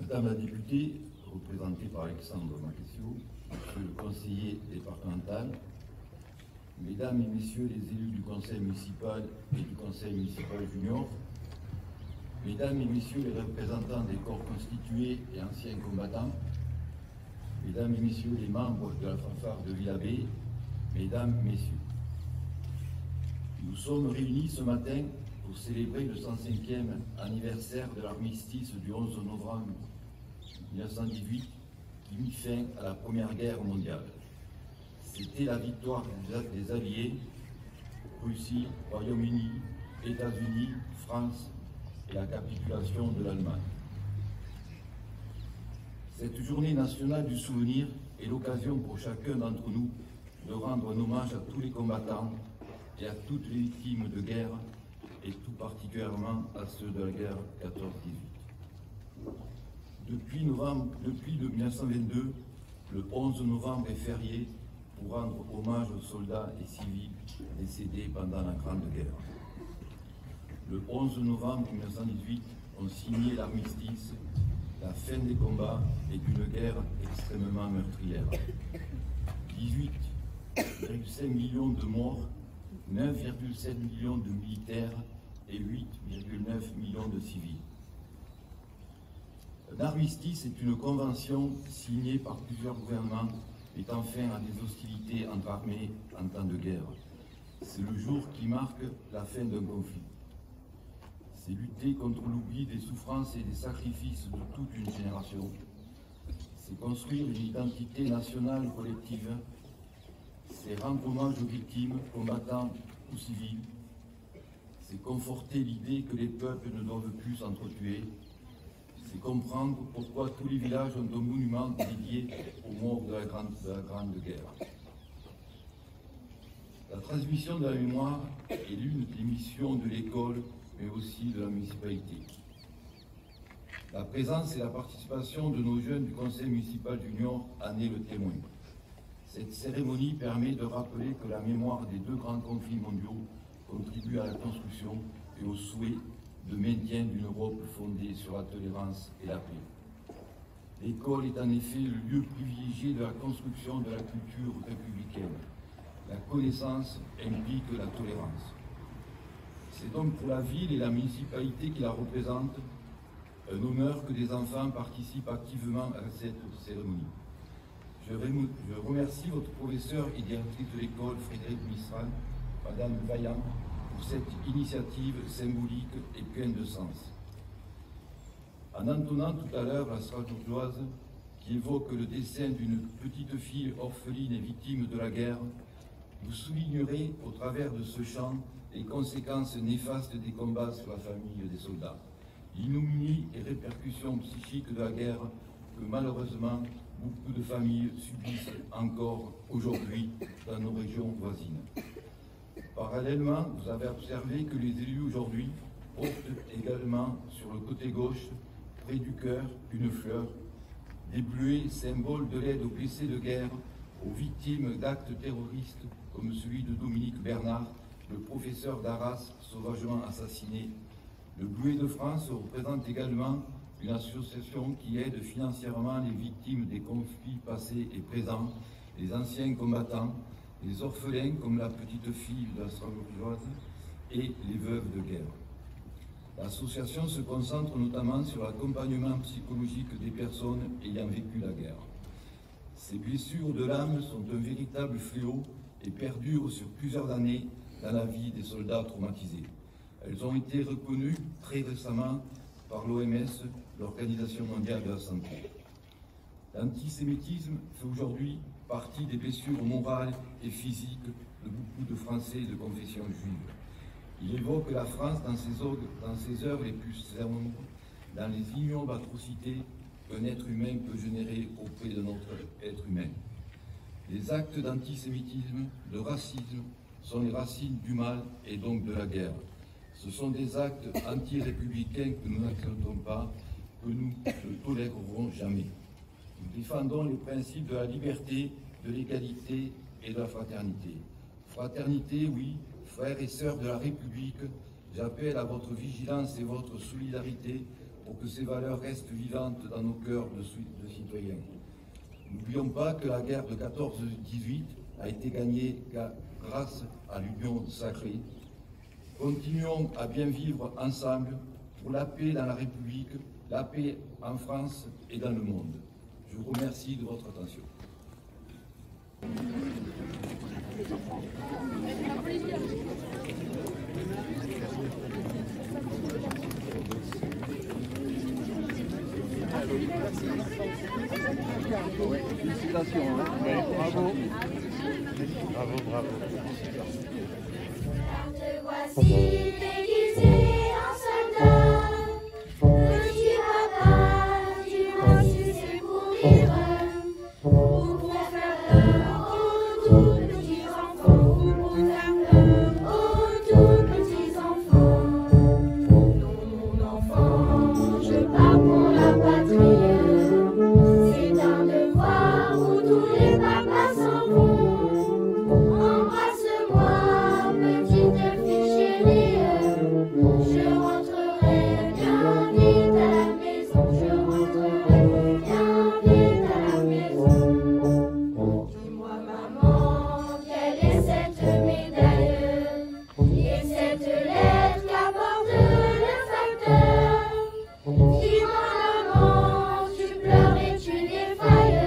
Madame la députée, représentée par Alexandre Maquessio, Monsieur le conseiller départemental, Mesdames et Messieurs les élus du Conseil municipal et du Conseil municipal junior, Mesdames et Messieurs les représentants des corps constitués et anciens combattants, Mesdames et Messieurs les membres de la fanfare de Villabé, Mesdames, Messieurs. Nous sommes réunis ce matin pour célébrer le 105e anniversaire de l'armistice du 11 novembre 1918 qui mit fin à la Première Guerre mondiale. C'était la victoire des Alliés, Russie, Royaume-Uni, États-Unis, France et la capitulation de l'Allemagne. Cette journée nationale du souvenir est l'occasion pour chacun d'entre nous de rendre un hommage à tous les combattants et à toutes les victimes de guerre, et tout particulièrement à ceux de la guerre 14-18. Depuis 1922, le 11 novembre est férié pour rendre hommage aux soldats et civils décédés pendant la Grande Guerre. Le 11 novembre 1918, on signait l'armistice, la fin des combats et d'une guerre extrêmement meurtrière. 18,5 millions de morts, 9,7 millions de militaires et 8,9 millions de civils. L'armistice est une convention signée par plusieurs gouvernements mettant fin à des hostilités entre armées en temps de guerre. C'est le jour qui marque la fin d'un conflit. C'est lutter contre l'oubli des souffrances et des sacrifices de toute une génération. C'est construire une identité nationale collective. C'est rendre hommage aux victimes, combattants ou civils. C'est conforter l'idée que les peuples ne doivent plus s'entretuer. C'est comprendre pourquoi tous les villages ont un monument dédié aux morts de la Grande Guerre. La transmission de la mémoire est l'une des missions de l'école, mais aussi de la municipalité. La présence et la participation de nos jeunes du Conseil municipal junior en est le témoin. Cette cérémonie permet de rappeler que la mémoire des deux grands conflits mondiaux contribue à la construction et au souhait de maintien d'une Europe fondée sur la tolérance et la paix. L'école est en effet le lieu privilégié de la construction de la culture républicaine. La connaissance implique la tolérance. C'est donc pour la ville et la municipalité qui la représentent un honneur que des enfants participent activement à cette cérémonie. Je remercie votre professeur et directrice de l'école, Frédéric Mistral, Madame Vaillant, pour cette initiative symbolique et pleine de sens. En entonnant tout à l'heure la Strasbourgeoise qui évoque le destin d'une petite fille orpheline et victime de la guerre, vous soulignerez au travers de ce chant les conséquences néfastes des combats sur la famille des soldats, l'ignominie et répercussions psychiques de la guerre que malheureusement beaucoup de familles subissent encore aujourd'hui dans nos régions voisines. Parallèlement, vous avez observé que les élus aujourd'hui portent également sur le côté gauche, près du cœur, une fleur, des bleuets, symbole de l'aide aux blessés de guerre, aux victimes d'actes terroristes comme celui de Dominique Bernard, le professeur d'Arras sauvagement assassiné. Le Bleuet de France représente également une association qui aide financièrement les victimes des conflits passés et présents, les anciens combattants, les orphelins comme la petite fille de la Strasbourgeoise et les veuves de guerre. L'association se concentre notamment sur l'accompagnement psychologique des personnes ayant vécu la guerre. Ces blessures de l'âme sont un véritable fléau et perdurent sur plusieurs années dans la vie des soldats traumatisés. Elles ont été reconnues très récemment par l'OMS, l'Organisation mondiale de la santé. L'antisémitisme fait aujourd'hui partie des blessures morales et physiques de beaucoup de Français de confession juive. Il évoque la France dans ses œuvres les plus sombres, dans les ignobles atrocités qu'un être humain peut générer auprès d'un autre être humain. Les actes d'antisémitisme, de racisme, sont les racines du mal et donc de la guerre. Ce sont des actes anti-républicains que nous n'acceptons pas, que nous ne tolérerons jamais. Nous défendons les principes de la liberté, de l'égalité et de la fraternité. Fraternité, oui, frères et sœurs de la République, j'appelle à votre vigilance et votre solidarité pour que ces valeurs restent vivantes dans nos cœurs de citoyens. N'oublions pas que la guerre de 14-18 a été gagnée grâce à l'union sacrée. Continuons à bien vivre ensemble pour la paix dans la République, la paix en France et dans le monde. Je vous remercie de votre attention. Félicitations. Bravo. Bravo, bravo. Te voici déguisé en soldat. Petit papa, dis-moi si c'est pour rire ou pour faire peur aux tout petits enfants, ou pour faire peur aux tout petits enfants. Non, mon enfant, je pars pour la patrie. C'est un devoir où tous les papas s'en vont. Embrasse-moi, petite fille chérie. Je rentrerai bien vite à la maison. Je rentrerai bien vite à la maison. Dis-moi, maman, quelle est cette médaille et cette lettre qu'apporte le facteur? Dis-moi, maman, tu pleures et tu défailles.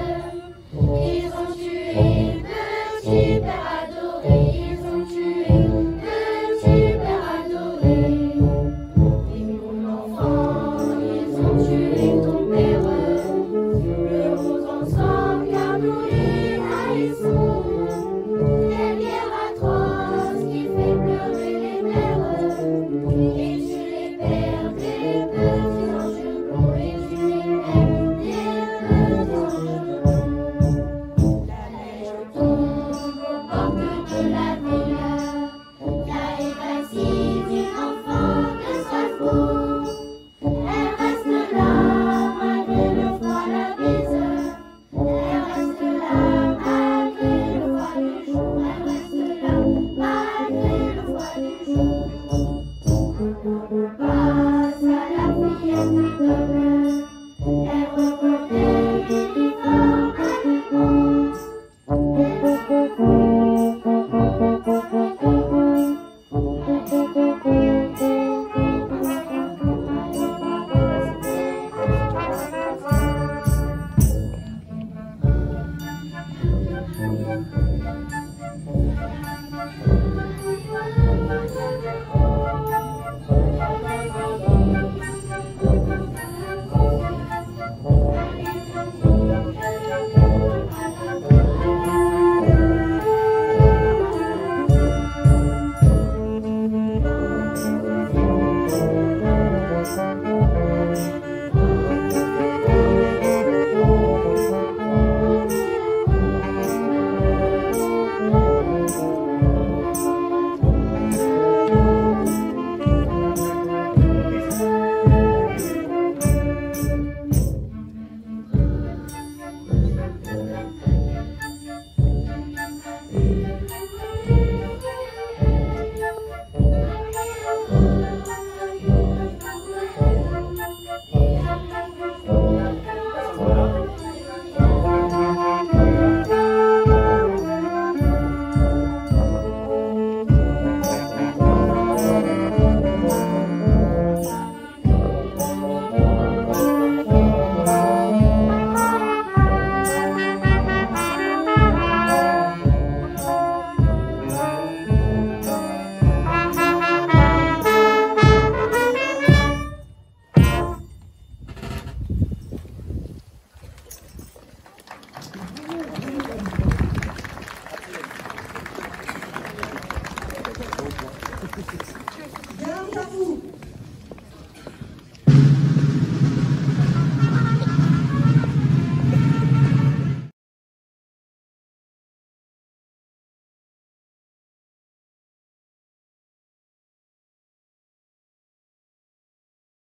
Ils ont tué petit père adoré. Ils ont tué petit père adoré. Et mon enfant, ils ont tué ton père. Pleurons ensemble car nous les haïssons. Quelle guerre atroce qui fait pleurer les mères.